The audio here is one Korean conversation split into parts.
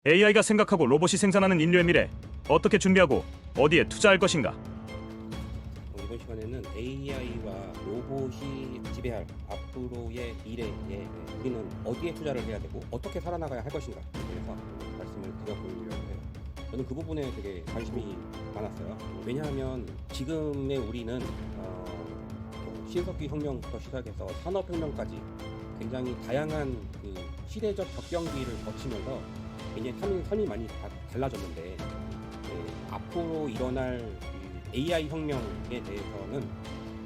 AI가 생각하고 로봇이 생산하는 인류의 미래, 어떻게 준비하고 어디에 투자할 것인가? 이번 시간에는 AI와 로봇이 지배할 앞으로의 미래에 우리는 어디에 투자를 해야 되고 어떻게 살아나가야 할 것인가에 대해서 말씀을 드려보려고 해요. 저는 그 부분에 되게 관심이 많았어요. 왜냐하면 지금의 우리는 신석기 혁명부터 시작해서 산업혁명까지 굉장히 다양한 그 시대적 격변기를 거치면서 굉장히 삶이 많이 달라졌는데 앞으로 일어날 AI 혁명에 대해서는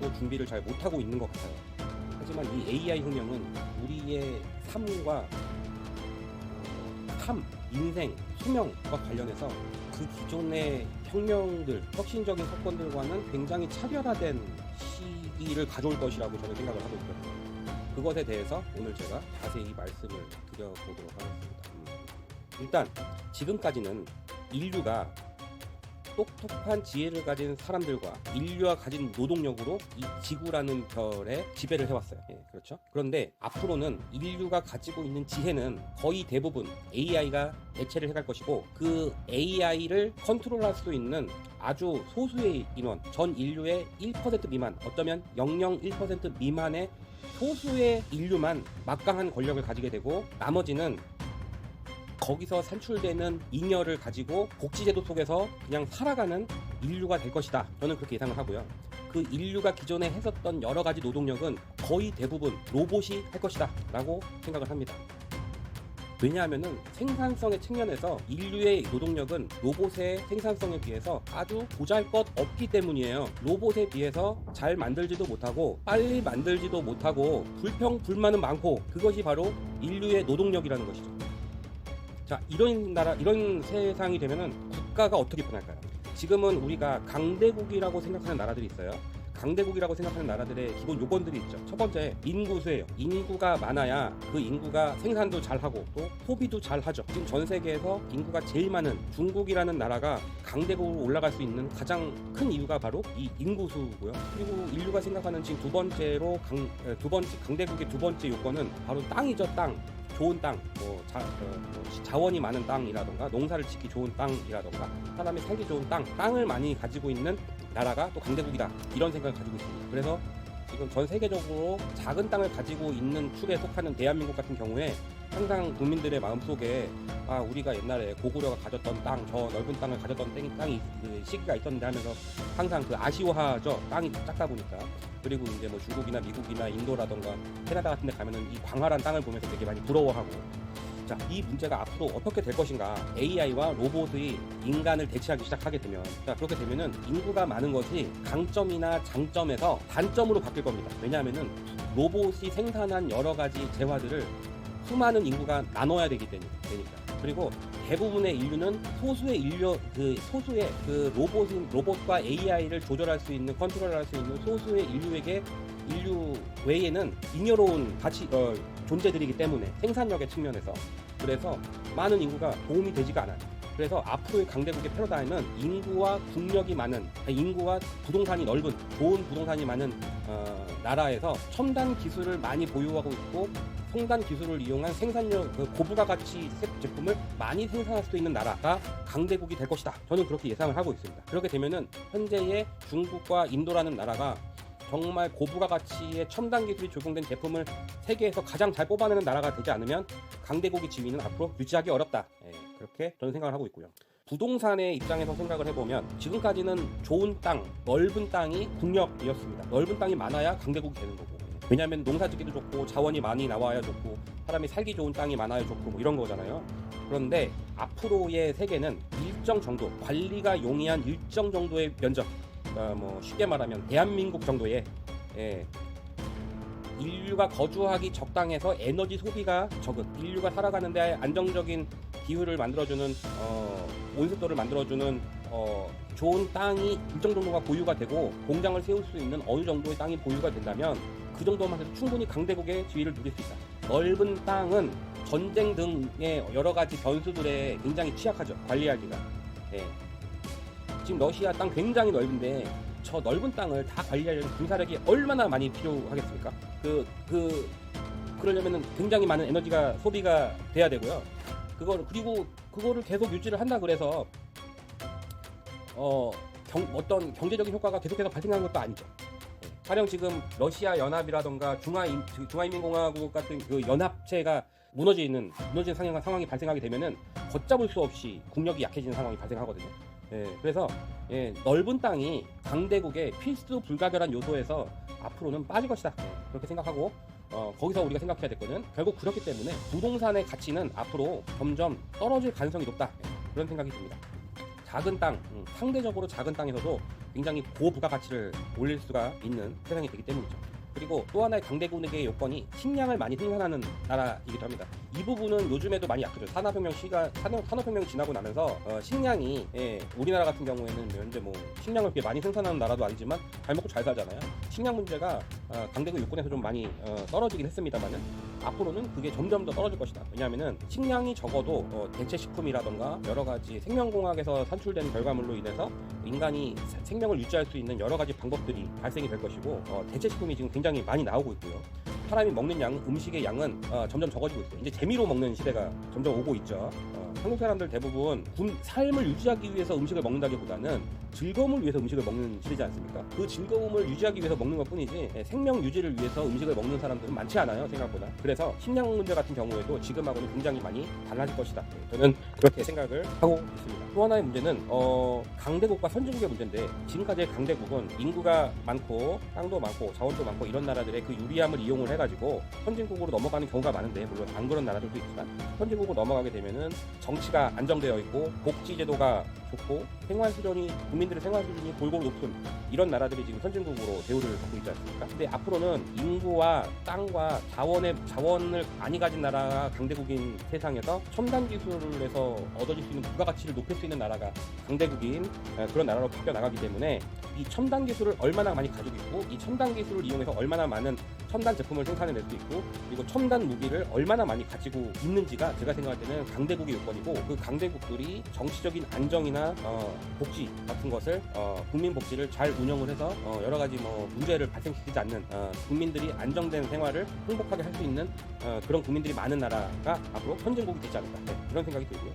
또 준비를 잘 못하고 있는 것 같아요. 하지만 이 AI 혁명은 우리의 삶과 삶, 인생, 수명과 관련해서 그 기존의 혁명들, 혁신적인 사건들과는 굉장히 차별화된 시기를 가져올 것이라고 저는 생각을 하고 있거든요. 그것에 대해서 오늘 제가 자세히 말씀을 드려보도록 하겠습니다. 일단 지금까지는 인류가 똑똑한 지혜를 가진 사람들과 인류가 가진 노동력으로 이 지구라는 별에 지배를 해왔어요. 그렇죠? 그런데 앞으로는 인류가 가지고 있는 지혜는 거의 대부분 AI가 대체를 해갈 것이고, 그 AI를 컨트롤할 수 있는 아주 소수의 인원, 전 인류의 1% 미만, 어쩌면 0.01% 미만의 소수의 인류만 막강한 권력을 가지게 되고, 나머지는 거기서 산출되는 잉여를 가지고 복지제도 속에서 그냥 살아가는 인류가 될 것이다. 저는 그렇게 예상을 하고요. 그 인류가 기존에 했었던 여러 가지 노동력은 거의 대부분 로봇이 할 것이다 라고 생각을 합니다. 왜냐하면은 생산성의 측면에서 인류의 노동력은 로봇의 생산성에 비해서 아주 보잘것 없기 때문이에요. 로봇에 비해서 잘 만들지도 못하고 빨리 만들지도 못하고 불평불만은 많고, 그것이 바로 인류의 노동력이라는 것이죠. 자, 이런 세상이 되면은 국가가 어떻게 변할까요? 지금은 우리가 강대국이라고 생각하는 나라들이 있어요. 강대국이라고 생각하는 나라들의 기본 요건들이 있죠. 첫 번째, 인구수예요. 인구가 많아야 그 인구가 생산도 잘하고 또 소비도 잘하죠. 지금 전 세계에서 인구가 제일 많은 중국이라는 나라가 강대국으로 올라갈 수 있는 가장 큰 이유가 바로 이 인구수고요. 그리고 인류가 생각하는 지금 강대국의 두 번째 요건은 바로 땅이죠. 땅. 좋은 땅, 자원이 많은 땅이라던가 농사를 짓기 좋은 땅이라던가 사람이 살기 좋은 땅을 많이 가지고 있는 나라가 또 강대국이다, 이런 생각을 가지고 있습니다. 그래서 지금 전 세계적으로 작은 땅을 가지고 있는 축에 속하는 대한민국 같은 경우에 항상 국민들의 마음속에 우리가 옛날에 고구려가 가졌던 땅, 저 넓은 땅을 가졌던 땅이 그 시기가 있었는데 하면서 항상 그 아쉬워하죠. 땅이 작다 보니까. 그리고 이제 뭐 중국이나 미국이나 인도라던가 캐나다 같은 데 가면은 이 광활한 땅을 보면서 되게 많이 부러워하고. 자, 이 문제가 앞으로 어떻게 될 것인가? AI와 로봇이 인간을 대체하기 시작하게 되면, 자, 그렇게 되면은 인구가 많은 것이 강점이나 장점에서 단점으로 바뀔 겁니다. 왜냐하면은 로봇이 생산한 여러 가지 재화들을 수많은 인구가 나눠야 되기 때문이니까. 그리고 대부분의 인류는 소수의 로봇과 AI를 조절할 수 있는, 컨트롤할 수 있는 소수의 인류 외에는 잉여로운 존재들이기 때문에, 생산력의 측면에서. 그래서 많은 인구가 도움이 되지가 않아요. 그래서 앞으로의 강대국의 패러다임은 인구와 국력이 많은, 인구와 부동산이 넓은, 좋은 부동산이 많은 나라에서 첨단 기술을 많이 보유하고 있고, 첨단 기술을 이용한 생산력, 고부가가치 제품을 많이 생산할 수 있는 나라가 강대국이 될 것이다. 저는 그렇게 예상을 하고 있습니다. 그렇게 되면은 현재의 중국과 인도라는 나라가 정말 고부가가치의 첨단 기술이 적용된 제품을 세계에서 가장 잘 뽑아내는 나라가 되지 않으면 강대국의 지위는 앞으로 유지하기 어렵다. 그렇게 저는 생각을 하고 있고요. 부동산의 입장에서 생각을 해보면 지금까지는 좋은 땅, 넓은 땅이 국력이었습니다. 넓은 땅이 많아야 강대국이 되는 거고. 왜냐하면 농사짓기도 좋고 자원이 많이 나와야 좋고 사람이 살기 좋은 땅이 많아야 좋고 뭐 이런 거잖아요. 그런데 앞으로의 세계는 일정 정도, 관리가 용이한 일정 정도의 면적, 쉽게 말하면 대한민국 정도의 인류가 거주하기 적당해서 에너지 소비가 적은, 인류가 살아가는데 안정적인 기후를 만들어주는, 온습도를 만들어주는 좋은 땅이 일정 정도가 보유가 되고 공장을 세울 수 있는 어느 정도의 땅이 보유가 된다면 그 정도만 해도 충분히 강대국의 지위를 누릴 수 있다. 넓은 땅은 전쟁 등의 여러 가지 변수들에 굉장히 취약하죠. 관리하기가. 지금 러시아 땅 굉장히 넓은데 저 넓은 땅을 다 관리하려면 군사력이 얼마나 많이 필요하겠습니까? 그러려면은 굉장히 많은 에너지가 소비가 돼야 되고요. 그리고 그거를 계속 유지를 한다 그래서 어떤 경제적인 효과가 계속해서 발생하는 것도 아니죠. 가령 지금 러시아 연합이라던가 중화인민공화국 같은 그 연합체가 무너지는 상황이 발생하게 되면은 걷잡을 수 없이 국력이 약해지는 상황이 발생하거든요. 그래서 넓은 땅이 강대국의 필수 불가결한 요소에서 앞으로는 빠질 것이다. 그렇게 생각하고 거기서 우리가 생각해야 될 거는 결국 그렇기 때문에 부동산의 가치는 앞으로 점점 떨어질 가능성이 높다. 그런 생각이 듭니다. 작은 땅, 상대적으로 작은 땅에서도 굉장히 고부가 가치를 올릴 수가 있는 세상이 되기 때문이죠. 그리고 또 하나의 강대국의 요건이 식량을 많이 생산하는 나라이기도 합니다. 이 부분은 요즘에도 많이 약해져요. 산업혁명이 지나고 나면서 식량이 우리나라 같은 경우에는 현재 뭐 식량을 그렇게 많이 생산하는 나라도 아니지만 잘 먹고 잘 살잖아요. 식량 문제가 강대국 요건에서 좀 많이 떨어지긴 했습니다만은 앞으로는 그게 점점 더 떨어질 것이다. 왜냐하면은 식량이 적어도 대체 식품이라던가 여러 가지 생명공학에서 산출된 결과물로 인해서 인간이 생명을 유지할 수 있는 여러 가지 방법들이 발생이 될 것이고 대체 식품이 지금 굉장히 많이 나오고 있고요. 사람이 먹는 음식의 양은 점점 적어지고 있어요. 이제 재미로 먹는 시대가 점점 오고 있죠. 한국 사람들 대부분 삶을 유지하기 위해서 음식을 먹는다기보다는 즐거움을 위해서 음식을 먹는 시대지 않습니까? 그 즐거움을 유지하기 위해서 먹는 것 뿐이지 생명 유지를 위해서 음식을 먹는 사람들은 많지 않아요, 생각보다. 그래서 식량 문제 같은 경우에도 지금하고는 굉장히 많이 달라질 것이다. 저는 그렇게 생각을 하고 있습니다. 또 하나의 문제는 강대국과 선진국의 문제인데, 지금까지의 강대국은 인구가 많고 땅도 많고 자원도 많고 이런 나라들의 그 유리함을 이용을 해가지고 선진국으로 넘어가는 경우가 많은데, 물론 안 그런 나라들도 있지만 선진국으로 넘어가게 되면은 정치가 안정되어 있고 복지제도가 좋고 국민들의 생활 수준이 골고루 높은 이런 나라들이 지금 선진국으로 대우를 받고 있지 않습니까? 근데 앞으로는 인구와 땅과 자원을 많이 가진 나라가 강대국인 세상에서 첨단 기술에서 얻어질 수 있는 부가가치를 높일 수 있는 나라가 강대국인 그런 나라로 바뀌어 나가기 때문에 이 첨단 기술을 얼마나 많이 가지고 있고 이 첨단 기술을 이용해서 얼마나 많은 첨단 제품을 생산해낼 수 있고 그리고 첨단 무기를 얼마나 많이 가지고 있는지가 제가 생각할 때는 강대국의 요건이고, 그 강대국들이 정치적인 안정이나 복지 같은 것을 국민 복지를 잘 운영을 해서 여러 가지 문제를 발생시키지 않는 국민들이 안정된 생활을 행복하게 할 수 있는 그런 국민들이 많은 나라가 앞으로 선진국이 되지 않을까, 그런 생각이 들고요.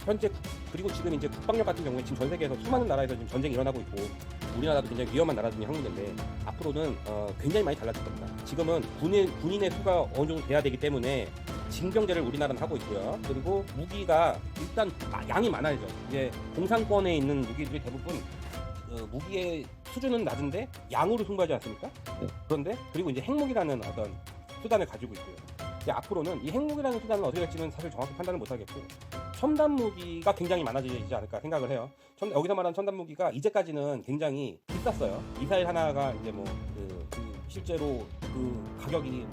그리고 지금 이제 국방력 같은 경우에 지금 전 세계에서 수많은 나라에서 지금 전쟁이 일어나고 있고 우리나라도 굉장히 위험한 나라 중에 한 군데인데 앞으로는 굉장히 많이 달라질 겁니다. 지금은 군인의 수가 어느 정도 돼야 되기 때문에 징병제를 우리나라는 하고 있고요. 그리고 무기가 일단 양이 많아야죠. 이제 공산권에 있는 무기들이 대부분 무기의 수준은 낮은데 양으로 승부하지 않습니까? 그런데 그리고 이제 핵무기라는 어떤 수단을 가지고 있고요. 이제 앞으로는 이 핵무기라는 수단은 어떻게 될지는 사실 정확히 판단을 못하겠고, 첨단 무기가 굉장히 많아지지 않을까 생각을 해요. 여기서 말하는 첨단 무기가 이제까지는 굉장히 비쌌어요. 미사일 하나가 이제 실제로 그 가격이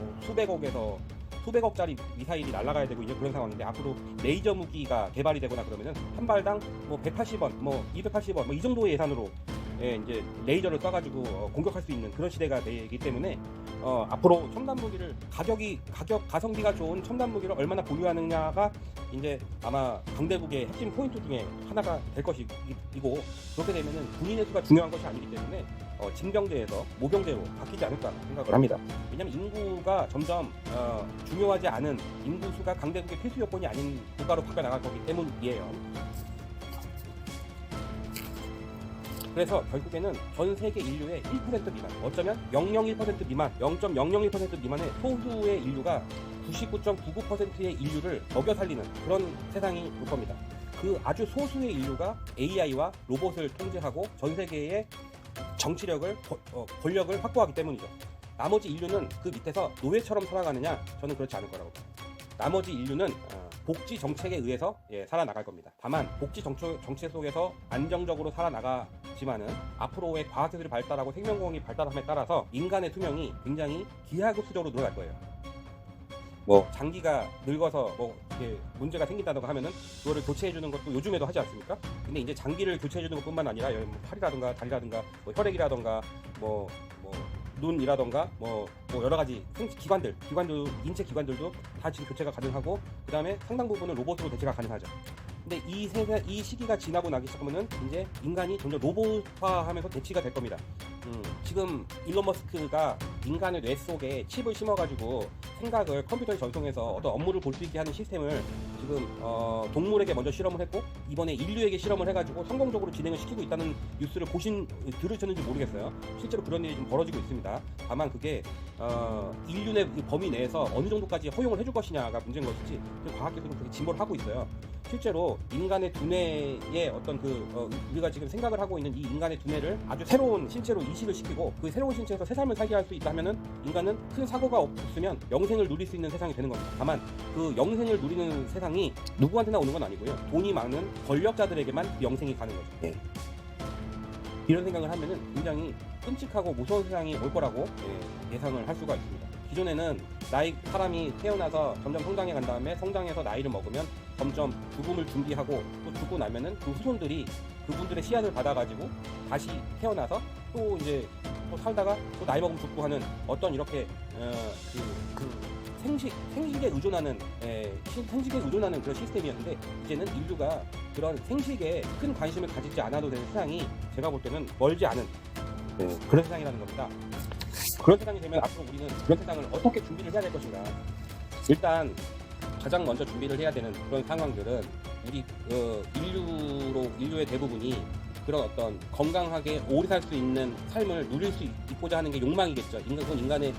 수백억짜리 미사일이 날아가야 되고 이제 그런 상황인데, 앞으로 레이저 무기가 개발이 되거나 그러면은 한 발당 180원, 280원 이 정도의 예산으로 이제 레이저를 쏴가지고 공격할 수 있는 그런 시대가 되기 때문에 앞으로 첨단 무기를 가성비가 좋은 첨단 무기를 얼마나 보유하느냐가 이제 아마 강대국의 핵심 포인트 중에 하나가 될 것이고, 그렇게 되면은 군인의 수가 중요한 것이 아니기 때문에 징병제에서 모병제로 바뀌지 않을까 생각을 합니다. 왜냐하면 인구가 점점 중요하지 않은 인구 수가 강대국의 필수 요건이 아닌 국가로 바뀌어 나갈 거기 때문이에요. 그래서 결국에는 전 세계 인류의 1% 미만, 어쩌면 0.01% 미만, 0.001% 미만의 소수의 인류가 99.99%의 인류를 먹여 살리는 그런 세상이 올 겁니다. 그 아주 소수의 인류가 AI와 로봇을 통제하고 전 세계의 정치력을, 권력을 확보하기 때문이죠. 나머지 인류는 그 밑에서 노예처럼 살아가느냐? 저는 그렇지 않을 거라고 봅니다. 나머지 인류는 복지 정책에 의해서 살아나갈 겁니다. 다만 복지 정책 속에서 안정적으로 살아나가지만은 앞으로의 과학기술이 발달하고 생명공학이 발달함에 따라서 인간의 수명이 굉장히 기하급수적으로 늘어날 거예요. 장기가 늙어서 이렇게 문제가 생긴다던가 하면은 그거를 교체해주는 것도 요즘에도 하지 않습니까? 근데 이제 장기를 교체해주는 것뿐만 아니라 팔이라든가 다리라든가 혈액이라든가 눈이라던가 여러 가지 인체 기관들도 다 지금 교체가 가능하고, 그 다음에 상당 부분은 로봇으로 대체가 가능하죠. 근데 이 시기가 지나고 나기 시작하면은 이제 인간이 점점 로봇화하면서 대치가 될 겁니다. 지금 일론 머스크가 인간의 뇌 속에 칩을 심어가지고 생각을 컴퓨터에 전송해서 어떤 업무를 볼 수 있게 하는 시스템을 지금 동물에게 먼저 실험을 했고 이번에 인류에게 실험을 해가지고 성공적으로 진행을 시키고 있다는 뉴스를 들으셨는지 모르겠어요. 실제로 그런 일이 좀 벌어지고 있습니다. 다만 그게 인류의 범위 내에서 어느 정도까지 허용을 해줄 것이냐가 문제인 것이지 과학계에서는 그렇게 진보를 하고 있어요. 실제로 인간의 두뇌의 어떤 우리가 지금 생각을 하고 있는 이 인간의 두뇌를 아주 새로운 신체로 이식을 시키고 그 새로운 신체에서 새 삶을 살게 할 수 있다 하면은 인간은 큰 사고가 없으면 영생을 누릴 수 있는 세상이 되는 겁니다. 다만 그 영생을 누리는 세상이 누구한테나 오는 건 아니고요. 돈이 많은 권력자들에게만 그 영생이 가는 거죠. 네. 이런 생각을 하면은 굉장히 끔찍하고 무서운 세상이 올 거라고 예상을 할 수가 있습니다. 기존에는 사람이 태어나서 점점 성장해 간 다음에 성장해서 나이를 먹으면 점점 죽음을 준비하고 또 죽고 나면은 그 후손들이 그분들의 씨앗을 받아가지고 다시 태어나서 또 이제 또 살다가 또 나이 먹으면 죽고 하는 어떤 이렇게 생식에 의존하는 그런 시스템이었는데 이제는 인류가 그런 생식에 큰 관심을 가지지 않아도 되는 세상이 제가 볼 때는 멀지 않은 그런 세상이라는 겁니다. 그런 세상이 되면 앞으로 우리는 그런 세상을 어떻게 준비를 해야 될 것인가. 일단 가장 먼저 준비를 해야 되는 그런 상황들은 우리 인류의 대부분이 그런 어떤 건강하게 오래 살 수 있는 삶을 누릴 수 있고자 하는 게 욕망이겠죠. 그건 인간의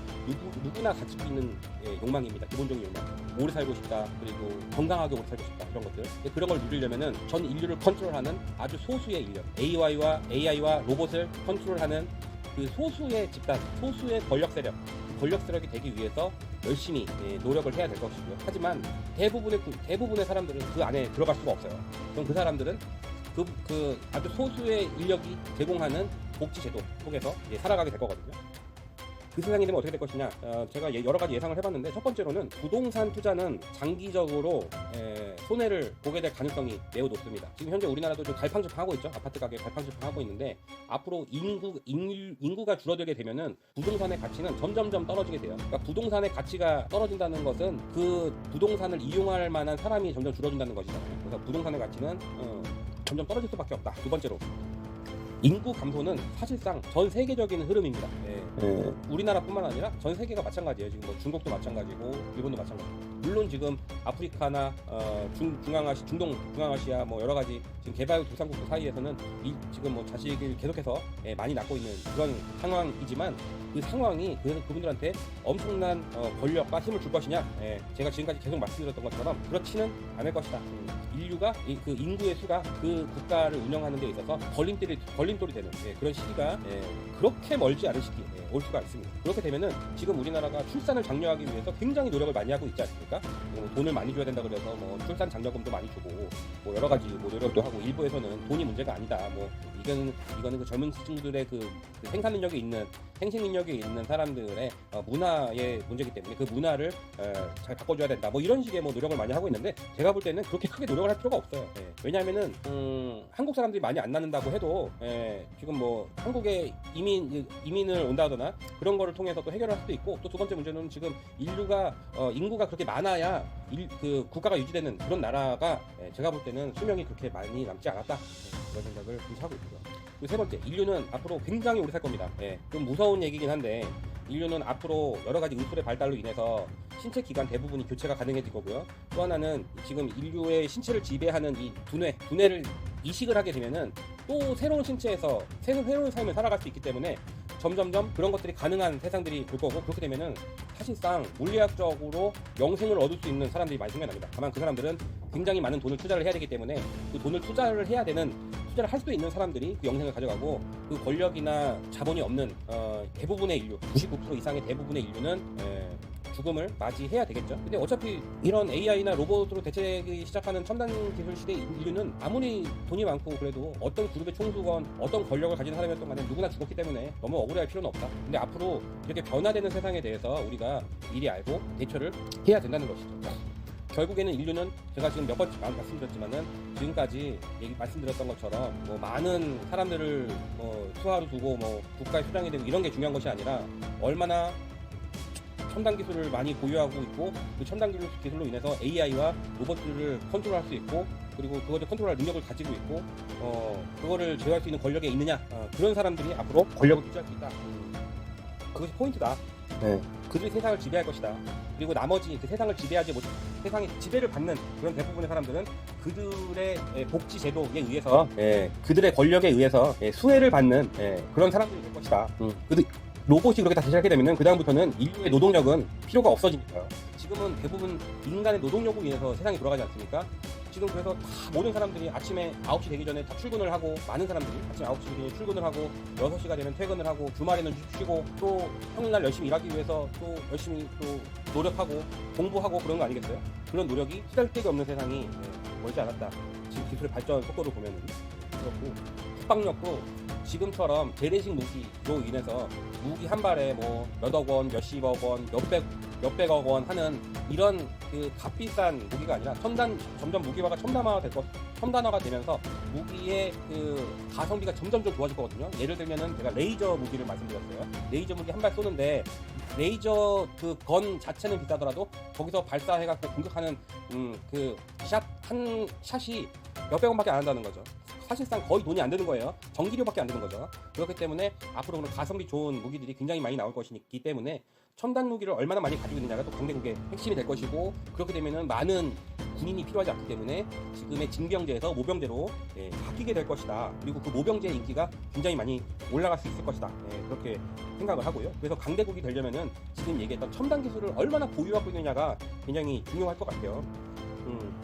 누구나 가지고 있는 욕망입니다. 기본적인 욕망. 오래 살고 싶다. 그리고 건강하게 오래 살고 싶다. 이런 것들. 그런 걸 누리려면은 전 인류를 컨트롤하는 아주 소수의 인력, AI와 로봇을 컨트롤하는 그 소수의 집단, 소수의 권력 세력이 되기 위해서 열심히 노력을 해야 될 것이고요. 하지만 대부분의 사람들은 그 안에 들어갈 수가 없어요. 그럼 그 사람들은 그 아주 소수의 인력이 제공하는 복지제도 속에서 살아가게 될 거거든요. 그 세상이 되면 어떻게 될 것이냐. 제가 여러 가지 예상을 해봤는데 첫 번째로는 부동산 투자는 장기적으로 손해를 보게 될 가능성이 매우 높습니다. 지금 현재 우리나라도 좀 갈팡질팡하고 있죠. 아파트 가게 갈팡질팡하고 있는데 앞으로 인구가 줄어들게 되면은 부동산의 가치는 점점점 떨어지게 돼요. 그러니까 부동산의 가치가 떨어진다는 것은 그 부동산을 이용할 만한 사람이 점점 줄어든다는 것이잖아요. 그래서 부동산의 가치는 점점 떨어질 수밖에 없다. 두 번째로 인구 감소는 사실상 전 세계적인 흐름입니다. 우리나라뿐만 아니라 전 세계가 마찬가지예요. 지금 뭐 중국도 마찬가지고 일본도 마찬가지고. 물론 지금 아프리카나 중동 중앙아시아 뭐 여러 가지 지금 개발도상국 사이에서는 지금 뭐 자식을 계속해서 많이 낳고 있는 그런 상황이지만 그 상황이 그분들한테 엄청난 권력과 힘을 줄 것이냐? 제가 지금까지 계속 말씀드렸던 것처럼 그렇지는 않을 것이다. 인류가 그 인구의 수가 그 국가를 운영하는 데 있어서 걸림돌이 되는 그런 시기가 그렇게 멀지 않은 시기에 올 수가 있습니다. 그렇게 되면은 지금 우리나라가 출산을 장려하기 위해서 굉장히 노력을 많이 하고 있지 않습니까? 돈을 많이 줘야 된다 그래서 뭐 출산 장려금도 많이 주고 뭐 여러 가지 뭐 노력도 하고 일부에서는 돈이 문제가 아니다. 뭐 이거는 그 젊은 층들의 그 생산 능력이 있는 생식 능력이 있는 사람들의 문화의 문제이기 때문에 그 문화를 잘 바꿔줘야 된다. 뭐 이런 식의 뭐 노력을 많이 하고 있는데 제가 볼 때는 그렇게 크게 노력을 할 필요가 없어요. 왜냐하면은 한국 사람들이 많이 안 낳는다고 해도 지금 뭐 한국에 이민을 온다거나 그런 거를 통해서 또 해결을 할 수도 있고 또 두 번째 문제는 지금 인구가 그렇게 많아야 그 국가가 유지되는 그런 나라가 제가 볼 때는 수명이 그렇게 많이 남지 않았다. 그런 생각을 하고 있고요. 그리고 세 번째, 인류는 앞으로 굉장히 오래 살 겁니다. 좀 무서운 얘기긴 한데 인류는 앞으로 여러 가지 의술의 발달로 인해서 신체 기관 대부분이 교체가 가능해질 거고요. 또 하나는 지금 인류의 신체를 지배하는 이 두뇌를 이식을 하게 되면은 또 새로운 신체에서 새로운 삶을 살아갈 수 있기 때문에 점점점 그런 것들이 가능한 세상들이 될 거고 그렇게 되면은 사실상 물리학적으로 영생을 얻을 수 있는 사람들이 많이 생겨납니다. 다만 그 사람들은 굉장히 많은 돈을 투자를 해야 되기 때문에 그 돈을 투자를 할 수 있는 사람들이 그 영생을 가져가고 그 권력이나 자본이 없는 대부분의 인류, 99% 이상의 대부분의 인류는 죽음을 맞이해야 되겠죠. 근데 어차피 이런 AI나 로봇으로 대체하기 시작하는 첨단 기술 시대 인류는 아무리 돈이 많고 그래도 어떤 그룹의 총수건 어떤 권력을 가진 사람이었던 간에 누구나 죽었기 때문에 너무 억울해할 필요는 없다. 근데 앞으로 이렇게 변화되는 세상에 대해서 우리가 미리 알고 대처를 해야 된다는 것이죠. 결국에는 인류는 제가 지금 몇 번 말씀드렸지만은 지금까지 말씀드렸던 것처럼 뭐 많은 사람들을 수하로 두고 뭐 국가의 수장이 되고 이런 게 중요한 것이 아니라 얼마나 첨단 기술을 많이 보유하고 있고 그 첨단 기술로 인해서 AI와 로봇들을 컨트롤할 수 있고 그리고 그것을 컨트롤할 능력을 가지고 있고 그거를 제어할 수 있는 권력에 있느냐 그런 사람들이 앞으로 권력을 유지할 수 있다. 그것이 포인트다. 그들이 세상을 지배할 것이다. 그리고 나머지 그 세상을 지배하지 못, 세상의 지배를 받는 그런 대부분의 사람들은 그들의 복지 제도에 의해서, 그들의 권력에 의해서 수혜를 받는 그런 사람들이 될 것이다. 로봇이 그렇게 다 제시하게 되면은 그 다음부터는 인류의 노동력은 필요가 없어지니까요. 지금은 대부분 인간의 노동력으로 인해서 세상이 돌아가지 않습니까? 지금 그래서 다 모든 사람들이 아침에 9시 되기 전에 다 출근을 하고, 많은 사람들이 아침 9시 되기 전에 출근을 하고 6시가 되면 퇴근을 하고 주말에는 쉬고 또 평일날 열심히 일하기 위해서 또 열심히 또 노력하고 공부하고 그런 거 아니겠어요? 그런 노력이 쓰잘데기 없는 세상이 멀지 않았다. 지금 기술의 발전 속도를 보면은 그렇고, 국방력도 지금처럼 재래식 무기로 인해서 무기 한 발에 뭐 몇억 원, 몇십억 원, 몇백억 원 하는 이런 그 값비싼 무기가 아니라 점점 무기화가 첨단화가 되면서 무기의 그 가성비가 점점 좋아질 거거든요. 예를 들면은 제가 레이저 무기를 말씀드렸어요. 레이저 무기 한 발 쏘는데 레이저 그 건 자체는 비싸더라도 거기서 발사해갖고 공격하는 그 한 샷이 몇백 원밖에 안 한다는 거죠. 사실상 거의 돈이 안 드는 거예요. 전기료밖에 안 드는 거죠. 그렇기 때문에 앞으로는 가성비 좋은 무기들이 굉장히 많이 나올 것이기 때문에 첨단 무기를 얼마나 많이 가지고 있느냐가 또 강대국의 핵심이 될 것이고, 그렇게 되면은 많은 군인이 필요하지 않기 때문에 지금의 징병제에서 모병제로 바뀌게 될 것이다. 그리고 그 모병제의 인기가 굉장히 많이 올라갈 수 있을 것이다. 그렇게 생각을 하고요. 그래서 강대국이 되려면은 지금 얘기했던 첨단 기술을 얼마나 보유하고 있느냐가 굉장히 중요할 것 같아요.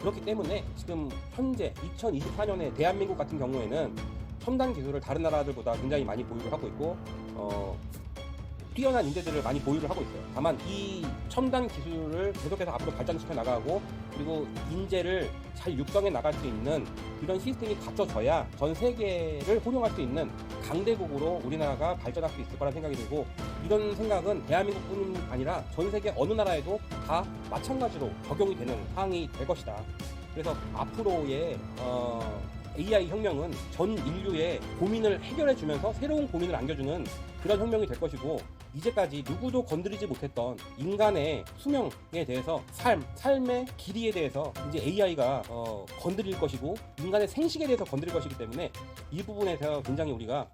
그렇기 때문에 지금 현재 2024년에 대한민국 같은 경우에는 첨단 기술을 다른 나라들보다 굉장히 많이 보유를 하고 있고, 뛰어난 인재들을 많이 보유를 하고 있어요. 다만 이 첨단 기술을 계속해서 앞으로 발전시켜 나가고, 그리고 인재를 잘 육성해 나갈 수 있는 이런 시스템이 갖춰져야 전 세계를 호령할 수 있는 강대국으로 우리나라가 발전할 수 있을 거라는 생각이 들고, 이런 생각은 대한민국뿐 아니라 전 세계 어느 나라에도 다 마찬가지로 적용이 되는 상황이 될 것이다. 그래서 앞으로의 AI 혁명은 전 인류의 고민을 해결해 주면서 새로운 고민을 안겨주는 그런 혁명이 될 것이고, 이제까지 누구도 건드리지 못했던 인간의 수명에 대해서 삶의 길이에 대해서 이제 AI가 건드릴 것이고, 인간의 생식에 대해서 건드릴 것이기 때문에 이 부분에 대해서 굉장히 우리가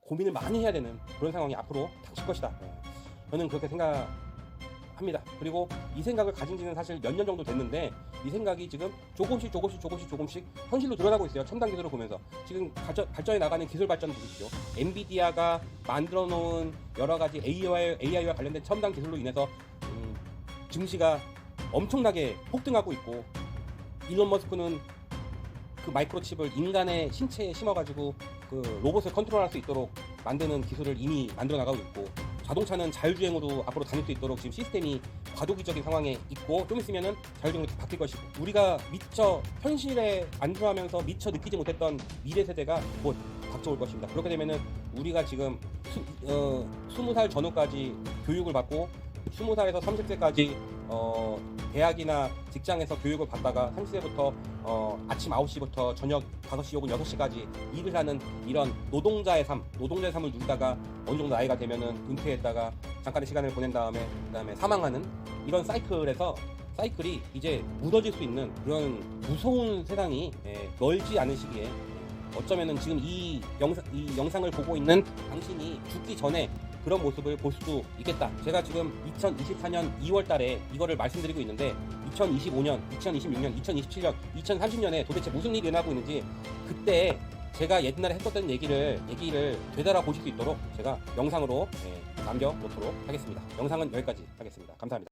고민을 많이 해야 되는 그런 상황이 앞으로 닥칠 것이다. 저는 그렇게 생각합니다. 그리고 이 생각을 가진 지는 사실 몇 년 정도 됐는데, 이 생각이 지금 조금씩 현실로 드러나고 있어요. 첨단 기술을 보면서 지금 발전해 나가는 기술 발전을 보시죠. 엔비디아가 만들어 놓은 여러 가지 AI와 관련된 첨단 기술로 인해서 증시가 엄청나게 폭등하고 있고, 일론 머스크는 그 마이크로칩을 인간의 신체에 심어가지고 그 로봇을 컨트롤할 수 있도록 만드는 기술을 이미 만들어 나가고 있고, 자동차는 자율주행으로 앞으로 다닐 수 있도록 지금 시스템이 과도기적인 상황에 있고, 좀 있으면은 자율주행으로 바뀔 것이고, 우리가 미처 현실에 안주하면서 미처 느끼지 못했던 미래 세대가 곧 닥쳐올 것입니다. 그렇게 되면은 우리가 지금 20살 전후까지 교육을 받고 20살에서 30세까지 대학이나 직장에서 교육을 받다가 30세부터 아침 9시부터 저녁 5시 혹은 6시까지 일을 하는 이런 노동자의 삶을 누리다가 어느 정도 나이가 되면은 은퇴했다가 잠깐의 시간을 보낸 그다음에 사망하는 이런 사이클이 이제 무너질 수 있는 그런 무서운 세상이 멀지 않은 시기에, 어쩌면은 지금 이 영상을 보고 있는 당신이 죽기 전에 그런 모습을 볼 수도 있겠다. 제가 지금 2024년 2월 달에 이거를 말씀드리고 있는데, 2025년, 2026년, 2027년, 2030년에 도대체 무슨 일이 일어나고 있는지 그때 제가 옛날에 했었던 얘기를 되돌아보실 수 있도록 제가 영상으로 남겨놓도록 하겠습니다. 영상은 여기까지 하겠습니다. 감사합니다.